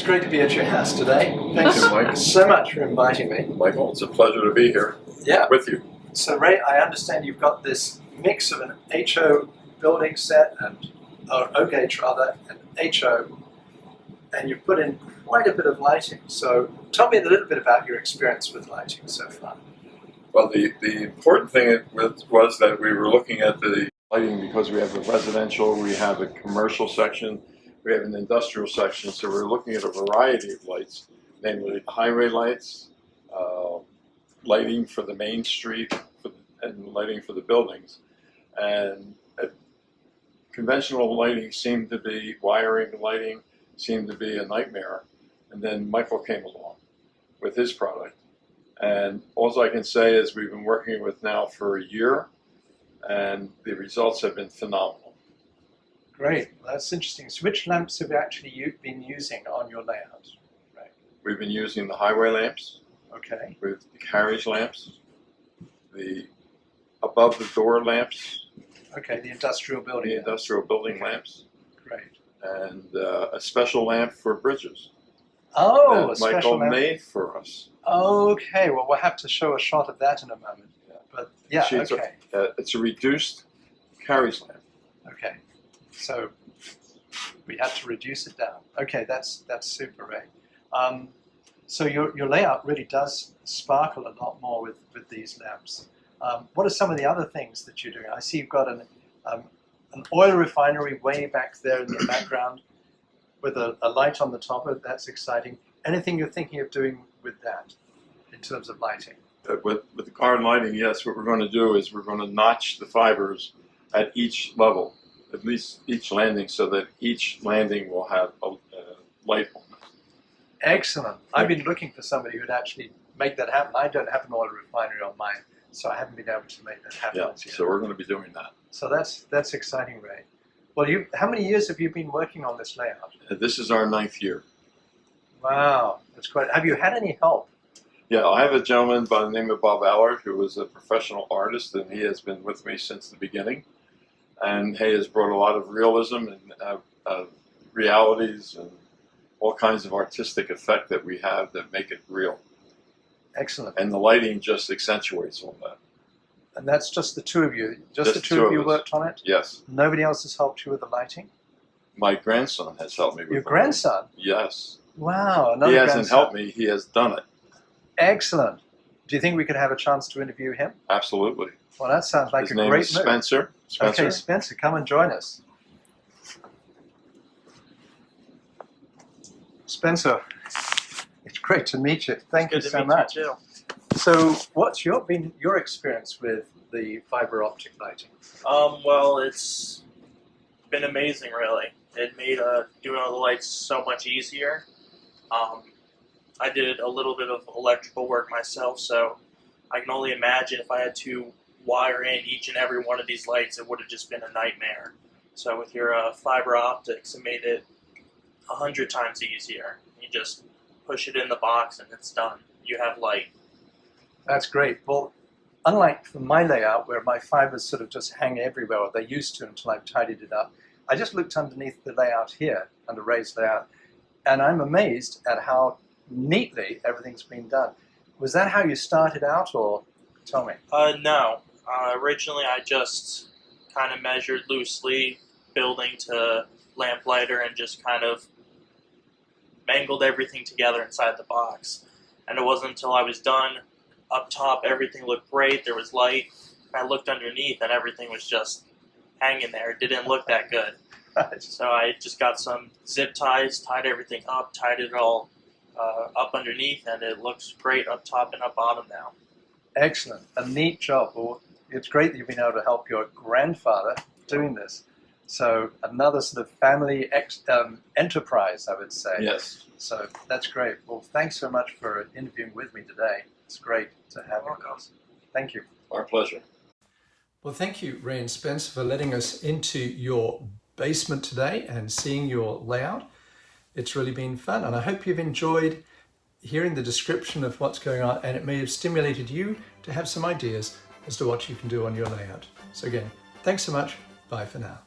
It's great to be at your house today. Thanks Thank you, Mike. so much for inviting me. Michael, it's a pleasure to be here with you. So Ray, I understand you've got this mix of an HO building set and O-gauge rather, and HO, and you've put in quite a bit of lighting. So tell me a little bit about your experience with lighting so far. Well, the important thing was that we were looking at the lighting because we have a residential, we have a commercial section, we have an industrial section, so we're looking at a variety of lights, namely highway lights, lighting for the main street, and lighting for the buildings. And conventional lighting seemed to be, wiring lighting seemed to be a nightmare. And then Michael came along with his product. And all I can say is we've been working with now for a year, and the results have been phenomenal. Great, well, that's interesting. So which lamps have you actually been using on your layout? Right. We've been using the highway lamps, okay, with the carriage lamps, the above the door lamps, okay, the industrial building. the industrial building lamps, Great. and a special lamp for bridges Oh, a that special Michael lamp. made for us. Okay, well, we'll have to show a shot of that in a moment. Yeah. But yeah, She's okay. It's a reduced carriage lamp. Okay, so we had to reduce it down. Okay, that's super, Ray. So your layout really does sparkle a lot more with these lamps. What are some of the other things that you're doing? I see you've got an oil refinery way back there in the background with a light on the top of it. That's exciting. Anything you're thinking of doing with that in terms of lighting? With the car lighting, yes, what we're going to do is we're going to notch the fibers at each level, at least each landing, so that each landing will have a light on it. Excellent. I've been looking for somebody who'd actually make that happen. I don't have an oil refinery on mine, so I haven't been able to make that happen Yeah, as yet. so we're going to be doing that. So that's exciting, Ray. Well, how many years have you been working on this layout? This is our 9th year. Wow, that's great. Have you had any help? Yeah, I have a gentleman by the name of Bob Allard who is a professional artist, and he has been with me since the beginning. And he has brought a lot of realism and realities and all kinds of artistic effect that we have that make it real. Excellent. And the lighting just accentuates all that. And that's just the two of you? Just the two of you us. worked on it? Yes. Nobody else has helped you with the lighting? My grandson has helped me with Your it. grandson? Yes. Wow, another He grandson. hasn't helped me, he has done it. Excellent. Do you think we could have a chance to interview him? Absolutely. Well, that sounds like His a name great is move. Spencer. Okay, Spencer, come and join us. Spencer, it's great to meet you. Thank you so much. You too. So, what's been your experience with the fiber optic lighting? Well, it's been amazing, really. It made doing all the lights so much easier. I did a little bit of electrical work myself, so I can only imagine if I had to wire in each and every one of these lights, it would have just been a nightmare. So with your fiber optics, it made it 100 times easier. You just push it in the box and it's done. You have light. That's great. Well, unlike from my layout where my fibers sort of just hang everywhere, or they used to until I've tidied it up, I just looked underneath the layout here, under Ray's layout, and I'm amazed at how neatly everything's been done. Was that how you started out, or tell me? No. Originally, I just kind of measured loosely, building to lamplighter, and just kind of mangled everything together inside the box. And it wasn't until I was done up top, everything looked great, there was light. I looked underneath and everything was just hanging there. It didn't look that good. So I just got some zip ties, tied everything up, tied it all up underneath, and it looks great up top and up bottom now. Excellent. A neat job. Well, it's great that you've been able to help your grandfather doing this. So another sort of family enterprise, I would say. Yes. So that's great. Well, thanks so much for interviewing with me today. It's great to have you with us. Thank you. Our pleasure. Well, thank you, Ray and Spencer, for letting us into your basement today and seeing your layout. It's really been fun, and I hope you've enjoyed hearing the description of what's going on, and it may have stimulated you to have some ideas as to what you can do on your layout. So again, thanks so much. Bye for now.